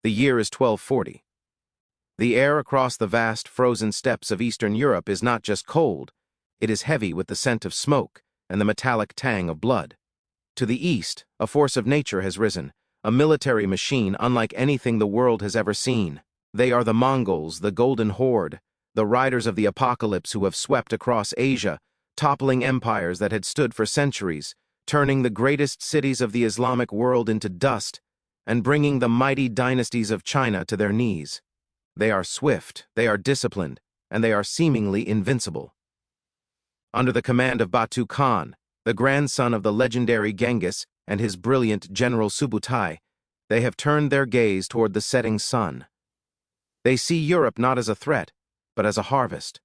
The year is 1240. The air across the vast frozen steppes of Eastern Europe is not just cold, it is heavy with the scent of smoke and the metallic tang of blood. To the east, a force of nature has risen, a military machine unlike anything the world has ever seen. They are the Mongols, the Golden Horde, the riders of the apocalypse who have swept across Asia, toppling empires that had stood for centuries, turning the greatest cities of the Islamic world into dust, and bringing the mighty dynasties of China to their knees. They are swift, they are disciplined, and they are seemingly invincible. Under the command of Batu Khan, the grandson of the legendary Genghis and his brilliant General Subutai, they have turned their gaze toward the setting sun. They see Europe not as a threat, but as a harvest.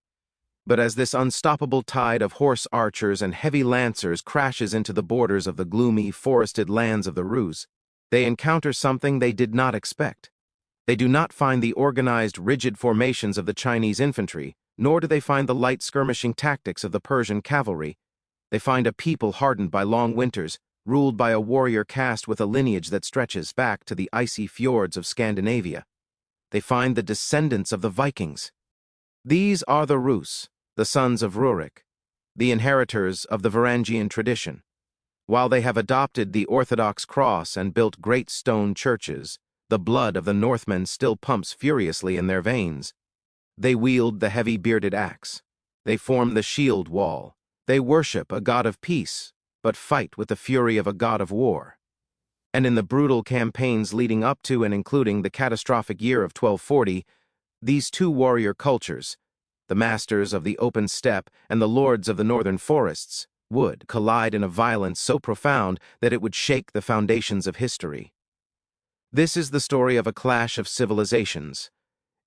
But as this unstoppable tide of horse archers and heavy lancers crashes into the borders of the gloomy, forested lands of the Rus, they encounter something they did not expect. They do not find the organized, rigid formations of the Chinese infantry, nor do they find the light skirmishing tactics of the Persian cavalry. They find a people hardened by long winters, ruled by a warrior caste with a lineage that stretches back to the icy fjords of Scandinavia. They find the descendants of the Vikings. These are the Rus, the sons of Rurik, the inheritors of the Varangian tradition. While they have adopted the Orthodox cross and built great stone churches, the blood of the Northmen still pumps furiously in their veins. They wield the heavy bearded axe. They form the shield wall. They worship a god of peace, but fight with the fury of a god of war. And in the brutal campaigns leading up to and including the catastrophic year of 1240, these two warrior cultures, the masters of the open steppe and the lords of the northern forests, would collide in a violence so profound that it would shake the foundations of history. This is the story of a clash of civilizations.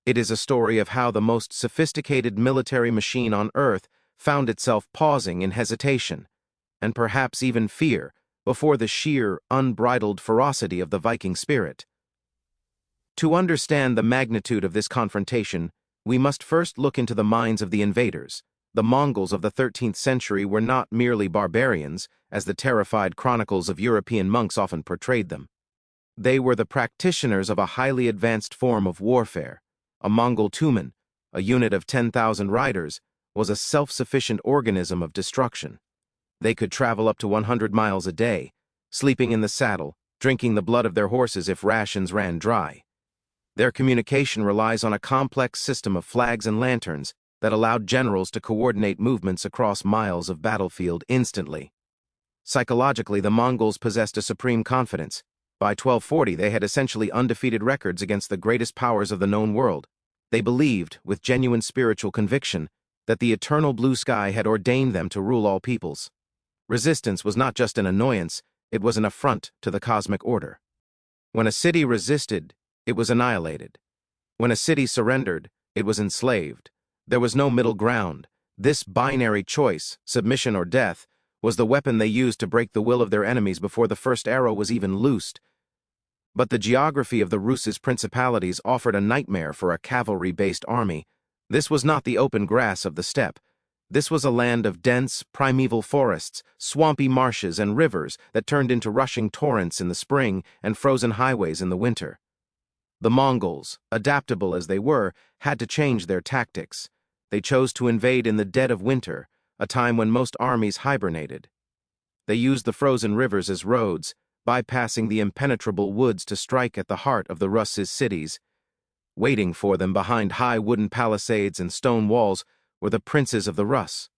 It is a story of how the most sophisticated military machine on Earth found itself pausing in hesitation, and perhaps even fear, before the sheer, unbridled ferocity of the Viking spirit. To understand the magnitude of this confrontation, we must first look into the minds of the invaders. The Mongols of the 13th century were not merely barbarians, as the terrified chronicles of European monks often portrayed them. They were the practitioners of a highly advanced form of warfare. A Mongol Tumen, a unit of 10,000 riders, was a self-sufficient organism of destruction. They could travel up to 100 miles a day, sleeping in the saddle, drinking the blood of their horses if rations ran dry. Their communication relies on a complex system of flags and lanterns that allowed generals to coordinate movements across miles of battlefield instantly. Psychologically, the Mongols possessed a supreme confidence. By 1240, they had essentially undefeated records against the greatest powers of the known world. They believed, with genuine spiritual conviction, that the eternal blue sky had ordained them to rule all peoples. Resistance was not just an annoyance, it was an affront to the cosmic order. When a city resisted, it was annihilated. When a city surrendered, it was enslaved. There was no middle ground. This binary choice, submission or death, was the weapon they used to break the will of their enemies before the first arrow was even loosed. But the geography of the Rus' principalities offered a nightmare for a cavalry-based army. This was not the open grass of the steppe. This was a land of dense, primeval forests, swampy marshes and rivers that turned into rushing torrents in the spring and frozen highways in the winter. The Mongols, adaptable as they were, had to change their tactics. They chose to invade in the dead of winter, a time when most armies hibernated. They used the frozen rivers as roads, bypassing the impenetrable woods to strike at the heart of the Rus' cities. Waiting for them behind high wooden palisades and stone walls were the princes of the Rus.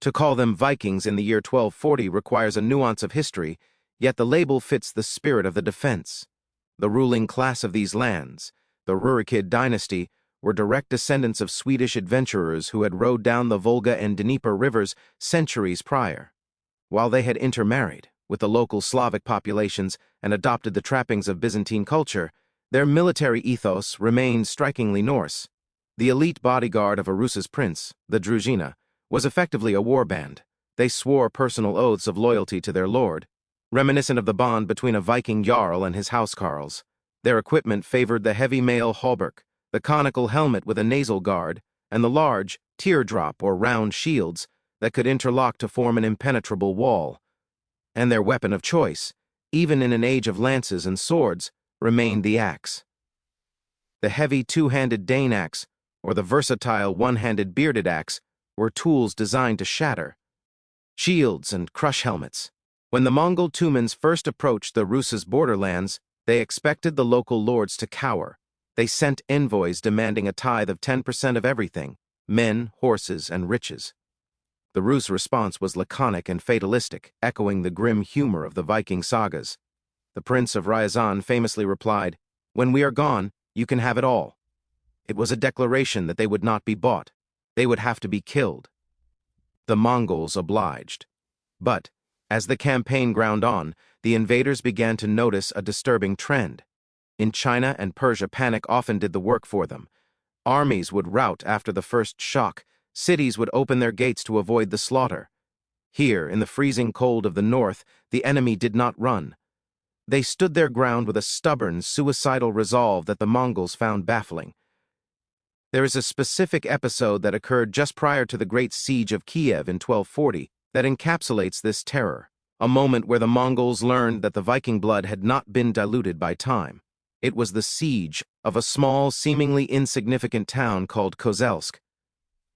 To call them Vikings in the year 1240 requires a nuance of history, yet the label fits the spirit of the defense. The ruling class of these lands, the Rurikid dynasty, were direct descendants of Swedish adventurers who had rowed down the Volga and Dnieper rivers centuries prior. While they had intermarried with the local Slavic populations and adopted the trappings of Byzantine culture, their military ethos remained strikingly Norse. The elite bodyguard of a Rus' prince, the Druzhina, was effectively a warband. They swore personal oaths of loyalty to their lord, reminiscent of the bond between a Viking jarl and his housecarls. Their equipment favored the heavy mail hauberk, the conical helmet with a nasal guard, and the large, teardrop or round shields that could interlock to form an impenetrable wall. And their weapon of choice, even in an age of lances and swords, remained the axe. The heavy two-handed Dane axe, or the versatile one-handed bearded axe, were tools designed to shatter. Shields and crush helmets. When the Mongol Tumans first approached the Rus's borderlands, they expected the local lords to cower. They sent envoys demanding a tithe of 10% of everything: men, horses, and riches. The Rus' response was laconic and fatalistic, echoing the grim humor of the Viking sagas. The Prince of Ryazan famously replied, "When we are gone, you can have it all." It was a declaration that they would not be bought. They would have to be killed. The Mongols obliged. But, as the campaign ground on, the invaders began to notice a disturbing trend. In China and Persia, panic often did the work for them. Armies would rout after the first shock. Cities would open their gates to avoid the slaughter. Here, in the freezing cold of the north, the enemy did not run. They stood their ground with a stubborn, suicidal resolve that the Mongols found baffling. There is a specific episode that occurred just prior to the Great Siege of Kiev in 1240 that encapsulates this terror, a moment where the Mongols learned that the Viking blood had not been diluted by time. It was the siege of a small, seemingly insignificant town called Kozelsk.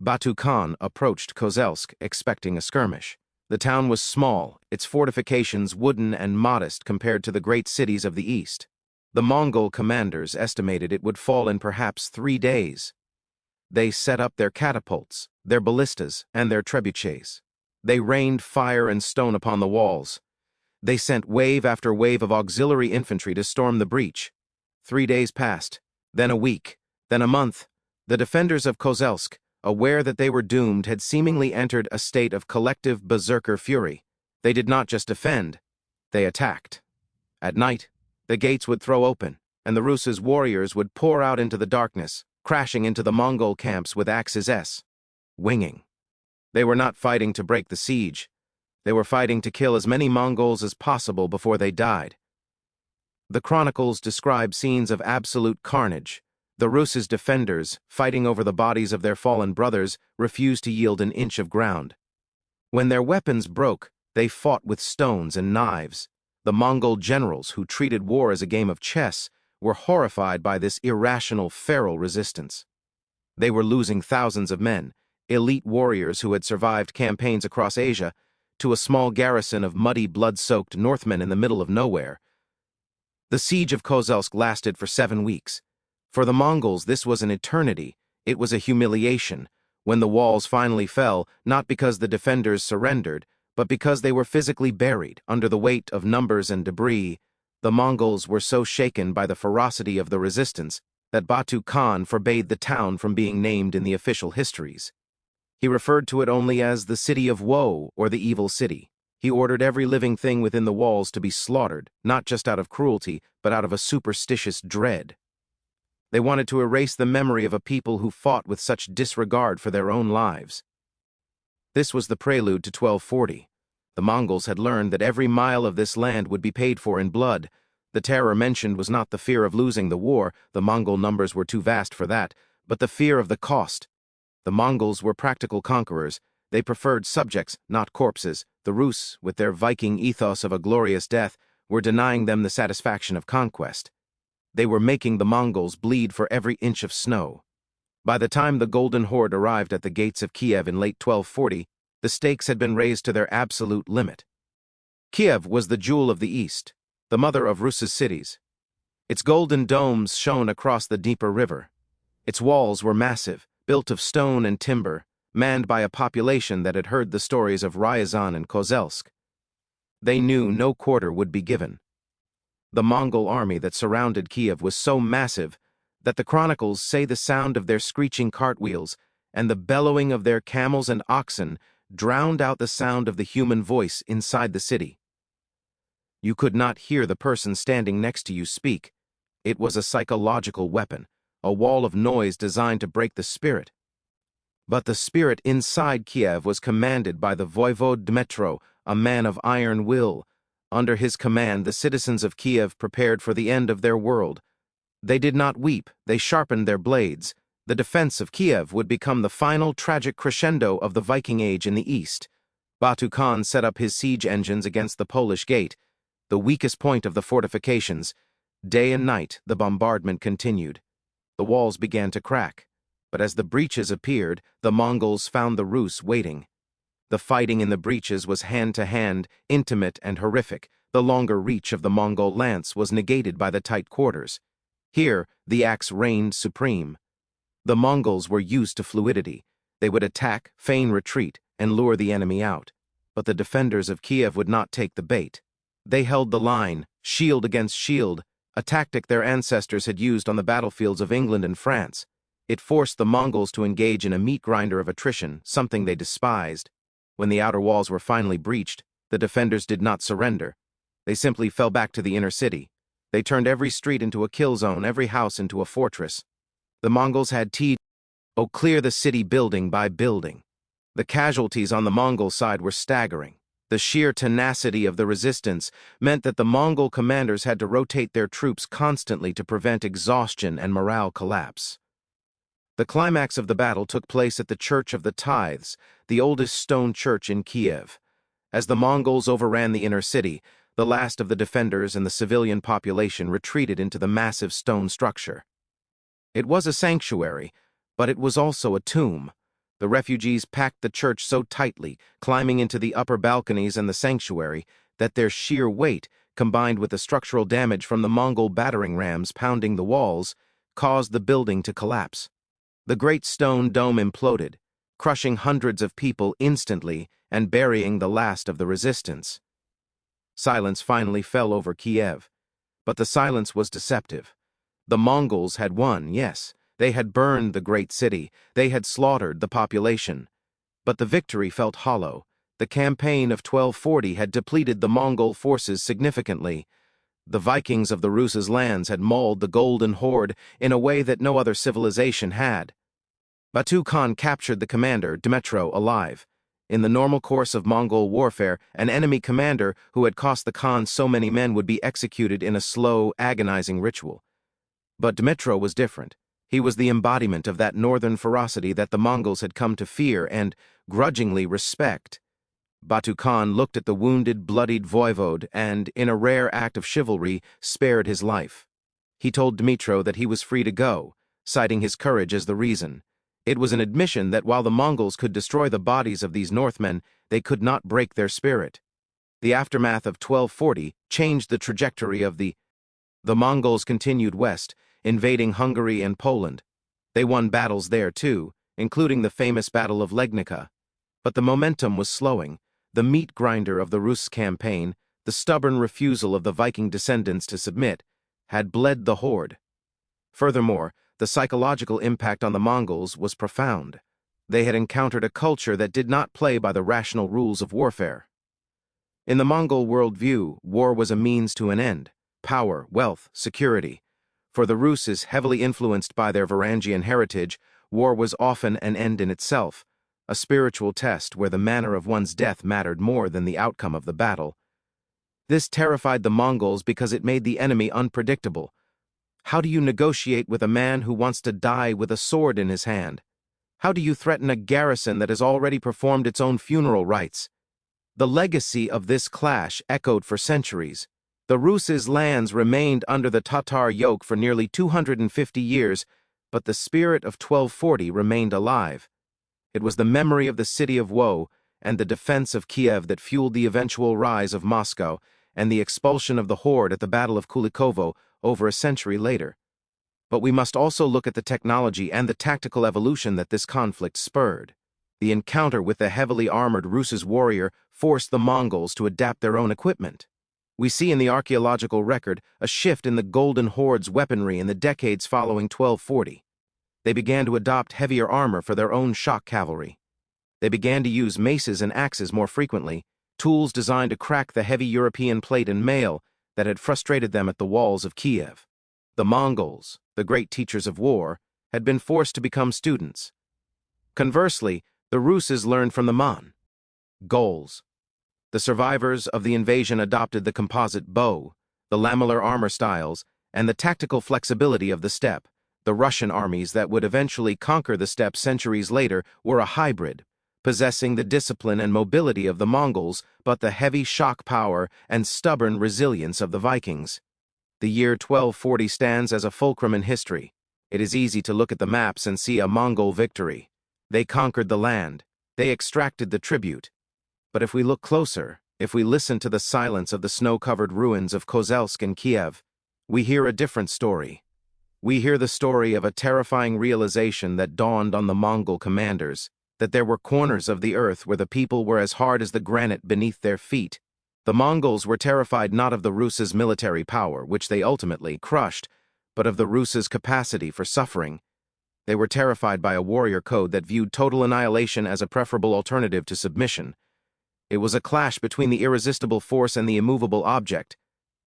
Batu Khan approached Kozelsk expecting a skirmish. The town was small, its fortifications wooden and modest compared to the great cities of the east. The Mongol commanders estimated it would fall in perhaps 3 days. They set up their catapults, their ballistas, and their trebuchets. They rained fire and stone upon the walls. They sent wave after wave of auxiliary infantry to storm the breach. 3 days passed, then a week, then a month. The defenders of Kozelsk, aware that they were doomed, had seemingly entered a state of collective berserker fury. They did not just defend, they attacked. At night, the gates would throw open, and the Rus's warriors would pour out into the darkness, crashing into the Mongol camps with axes, winging. They were not fighting to break the siege. They were fighting to kill as many Mongols as possible before they died. The chronicles describe scenes of absolute carnage. The Rus's defenders, fighting over the bodies of their fallen brothers, refused to yield an inch of ground. When their weapons broke, they fought with stones and knives. The Mongol generals, who treated war as a game of chess, were horrified by this irrational, feral resistance. They were losing thousands of men, elite warriors who had survived campaigns across Asia, to a small garrison of muddy, blood-soaked Northmen in the middle of nowhere. The siege of Kozelsk lasted for 7 weeks. For the Mongols, this was an eternity. It was a humiliation. When the walls finally fell, not because the defenders surrendered, but because they were physically buried under the weight of numbers and debris, the Mongols were so shaken by the ferocity of the resistance that Batu Khan forbade the town from being named in the official histories. He referred to it only as the City of Woe or the Evil City. He ordered every living thing within the walls to be slaughtered, not just out of cruelty, but out of a superstitious dread. They wanted to erase the memory of a people who fought with such disregard for their own lives. This was the prelude to 1240. The Mongols had learned that every mile of this land would be paid for in blood. The terror mentioned was not the fear of losing the war, the Mongol numbers were too vast for that, but the fear of the cost. The Mongols were practical conquerors. They preferred subjects, not corpses. The Rus, with their Viking ethos of a glorious death, were denying them the satisfaction of conquest. They were making the Mongols bleed for every inch of snow. By the time the Golden Horde arrived at the gates of Kiev in late 1240, the stakes had been raised to their absolute limit. Kiev was the jewel of the East, the mother of Rus's cities. Its golden domes shone across the Dnieper River. Its walls were massive, built of stone and timber, manned by a population that had heard the stories of Ryazan and Kozelsk. They knew no quarter would be given. The Mongol army that surrounded Kiev was so massive that the chronicles say the sound of their screeching cartwheels and the bellowing of their camels and oxen drowned out the sound of the human voice inside the city. You could not hear the person standing next to you speak. It was a psychological weapon, a wall of noise designed to break the spirit. But the spirit inside Kiev was commanded by the Voivode Dmytro, a man of iron will. Under his command, the citizens of Kiev prepared for the end of their world. They did not weep, they sharpened their blades. The defense of Kiev would become the final tragic crescendo of the Viking Age in the east. Batu Khan set up his siege engines against the Polish Gate, the weakest point of the fortifications. Day and night, the bombardment continued. The walls began to crack. But as the breaches appeared, the Mongols found the Rus waiting. The fighting in the breaches was hand-to-hand, intimate and horrific. The longer reach of the Mongol lance was negated by the tight quarters. Here, the axe reigned supreme. The Mongols were used to fluidity. They would attack, feign retreat, and lure the enemy out. But the defenders of Kiev would not take the bait. They held the line, shield against shield, a tactic their ancestors had used on the battlefields of England and France. It forced the Mongols to engage in a meat grinder of attrition, something they despised. When the outer walls were finally breached, the defenders did not surrender. They simply fell back to the inner city. They turned every street into a kill zone, every house into a fortress. The Mongols had to clear the city building by building. The casualties on the Mongol side were staggering. The sheer tenacity of the resistance meant that the Mongol commanders had to rotate their troops constantly to prevent exhaustion and morale collapse. The climax of the battle took place at the Church of the Tithes, the oldest stone church in Kiev. As the Mongols overran the inner city, the last of the defenders and the civilian population retreated into the massive stone structure. It was a sanctuary, but it was also a tomb. The refugees packed the church so tightly, climbing into the upper balconies and the sanctuary, that their sheer weight, combined with the structural damage from the Mongol battering rams pounding the walls, caused the building to collapse. The great stone dome imploded, crushing hundreds of people instantly and burying the last of the resistance. Silence finally fell over Kiev, but the silence was deceptive. The Mongols had won, yes. They had burned the great city. They had slaughtered the population. But the victory felt hollow. The campaign of 1240 had depleted the Mongol forces significantly. The Vikings of the Rus' lands had mauled the Golden Horde in a way that no other civilization had. Batu Khan captured the commander, Dmytro, alive. In the normal course of Mongol warfare, an enemy commander who had cost the Khan so many men would be executed in a slow, agonizing ritual. But Dmytro was different. He was the embodiment of that northern ferocity that the Mongols had come to fear and, grudgingly, respect. Batu Khan looked at the wounded, bloodied voivode and, in a rare act of chivalry, spared his life. He told Dmytro that he was free to go, citing his courage as the reason. It was an admission that while the Mongols could destroy the bodies of these Northmen, they could not break their spirit. The aftermath of 1240 changed the trajectory of the Mongols continued west, invading Hungary and Poland. They won battles there too, including the famous Battle of Legnica. But the momentum was slowing. The meat grinder of the Rus campaign, the stubborn refusal of the Viking descendants to submit, had bled the horde. Furthermore, the psychological impact on the Mongols was profound. They had encountered a culture that did not play by the rational rules of warfare. In the Mongol worldview, war was a means to an end: power, wealth, security. For the Rus, heavily influenced by their Varangian heritage, war was often an end in itself, a spiritual test where the manner of one's death mattered more than the outcome of the battle. This terrified the Mongols because it made the enemy unpredictable. How do you negotiate with a man who wants to die with a sword in his hand? How do you threaten a garrison that has already performed its own funeral rites? The legacy of this clash echoed for centuries. The Rus' lands remained under the Tatar yoke for nearly 250 years, but the spirit of 1240 remained alive. It was the memory of the city of woe and the defense of Kiev that fueled the eventual rise of Moscow and the expulsion of the horde at the Battle of Kulikovo over a century later. But we must also look at the technology and the tactical evolution that this conflict spurred. The encounter with the heavily armored Rus' warrior forced the Mongols to adapt their own equipment. We see in the archaeological record a shift in the Golden Horde's weaponry in the decades following 1240. They began to adopt heavier armor for their own shock cavalry. They began to use maces and axes more frequently, tools designed to crack the heavy European plate and mail that had frustrated them at the walls of Kiev. The Mongols, the great teachers of war, had been forced to become students. Conversely, the Rus learned from the Mongols. The survivors of the invasion adopted the composite bow, the lamellar armor styles, and the tactical flexibility of the steppe. The Russian armies that would eventually conquer the steppe centuries later were a hybrid, possessing the discipline and mobility of the Mongols, but the heavy shock power and stubborn resilience of the Vikings. The year 1240 stands as a fulcrum in history. It is easy to look at the maps and see a Mongol victory. They conquered the land. They extracted the tribute. But if we look closer, if we listen to the silence of the snow-covered ruins of Kozelsk and Kiev, we hear a different story. We hear the story of a terrifying realization that dawned on the Mongol commanders, that there were corners of the earth where the people were as hard as the granite beneath their feet. The Mongols were terrified not of the Rus's military power, which they ultimately crushed, but of the Rus's capacity for suffering. They were terrified by a warrior code that viewed total annihilation as a preferable alternative to submission. It was a clash between the irresistible force and the immovable object.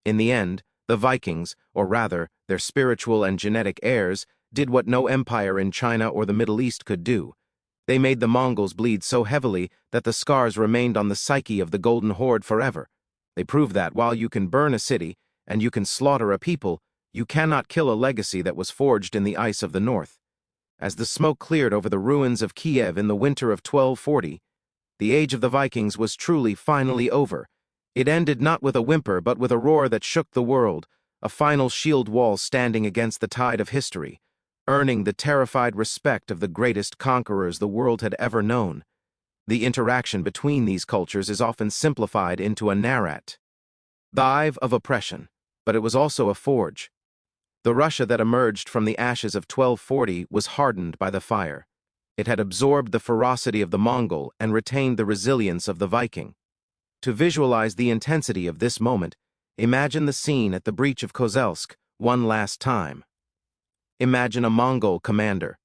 In the end, the Vikings, or rather, their spiritual and genetic heirs, did what no empire in China or the Middle East could do. They made the Mongols bleed so heavily that the scars remained on the psyche of the Golden Horde forever. They proved that while you can burn a city and you can slaughter a people, you cannot kill a legacy that was forged in the ice of the north. As the smoke cleared over the ruins of Kiev in the winter of 1240, the age of the Vikings was truly finally over. It ended not with a whimper but with a roar that shook the world, a final shield wall standing against the tide of history, earning the terrified respect of the greatest conquerors the world had ever known. The interaction between these cultures is often simplified into a narrat. The hive of oppression, but it was also a forge. The Russia that emerged from the ashes of 1240 was hardened by the fire. It had absorbed the ferocity of the Mongol and retained the resilience of the Viking. To visualize the intensity of this moment, imagine the scene at the breach of Kozelsk one last time. Imagine a Mongol commander,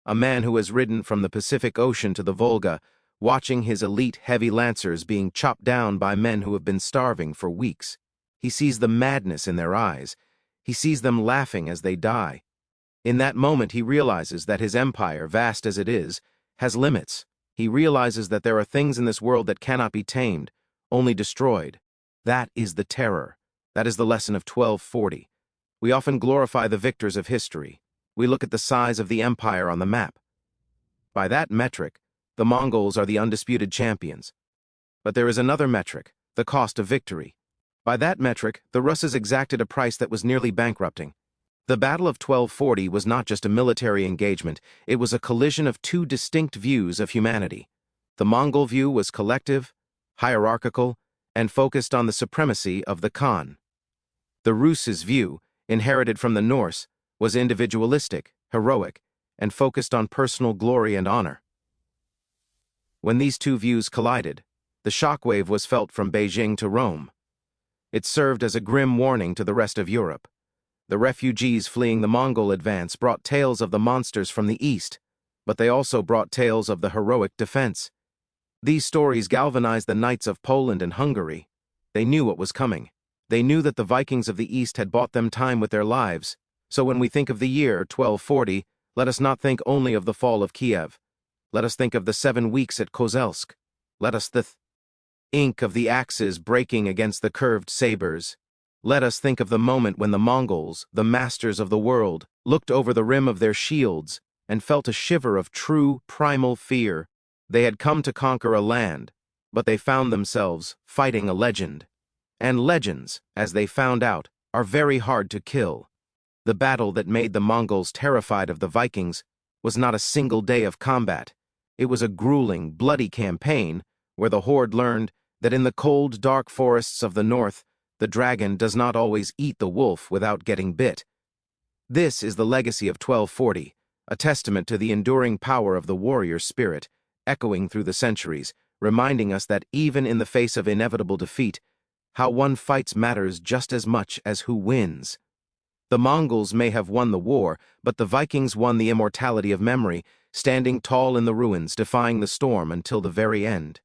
a man who has ridden from the Pacific Ocean to the Volga, watching his elite heavy lancers being chopped down by men who have been starving for weeks. He sees the madness in their eyes. He sees them laughing as they die. In that moment, he realizes that his empire, vast as it is, has limits. He realizes that there are things in this world that cannot be tamed, only destroyed. That is the terror. That is the lesson of 1240. We often glorify the victors of history. We look at the size of the empire on the map. By that metric, the Mongols are the undisputed champions. But there is another metric, the cost of victory. By that metric, the Russes exacted a price that was nearly bankrupting. The Battle of 1240 was not just a military engagement, it was a collision of two distinct views of humanity. The Mongol view was collective, hierarchical, and focused on the supremacy of the Khan. The Rus's view, inherited from the Norse, was individualistic, heroic, and focused on personal glory and honor. When these two views collided, the shockwave was felt from Beijing to Rome. It served as a grim warning to the rest of Europe. The refugees fleeing the Mongol advance brought tales of the monsters from the east, but they also brought tales of the heroic defense. These stories galvanized the knights of Poland and Hungary. They knew what was coming. They knew that the Vikings of the east had bought them time with their lives. So when we think of the year 1240, let us not think only of the fall of Kiev. Let us think of the 7 weeks at Kozelsk. Let us ink of the axes breaking against the curved sabers. Let us think of the moment when the Mongols, the masters of the world, looked over the rim of their shields and felt a shiver of true, primal fear. They had come to conquer a land, but they found themselves fighting a legend. And legends, as they found out, are very hard to kill. The battle that made the Mongols terrified of the Vikings was not a single day of combat. It was a grueling, bloody campaign where the Horde learned that in the cold, dark forests of the north, the dragon does not always eat the wolf without getting bit. This is the legacy of 1240, a testament to the enduring power of the warrior spirit, echoing through the centuries, reminding us that even in the face of inevitable defeat, how one fights matters just as much as who wins. The Mongols may have won the war, but the Vikings won the immortality of memory, standing tall in the ruins, defying the storm until the very end.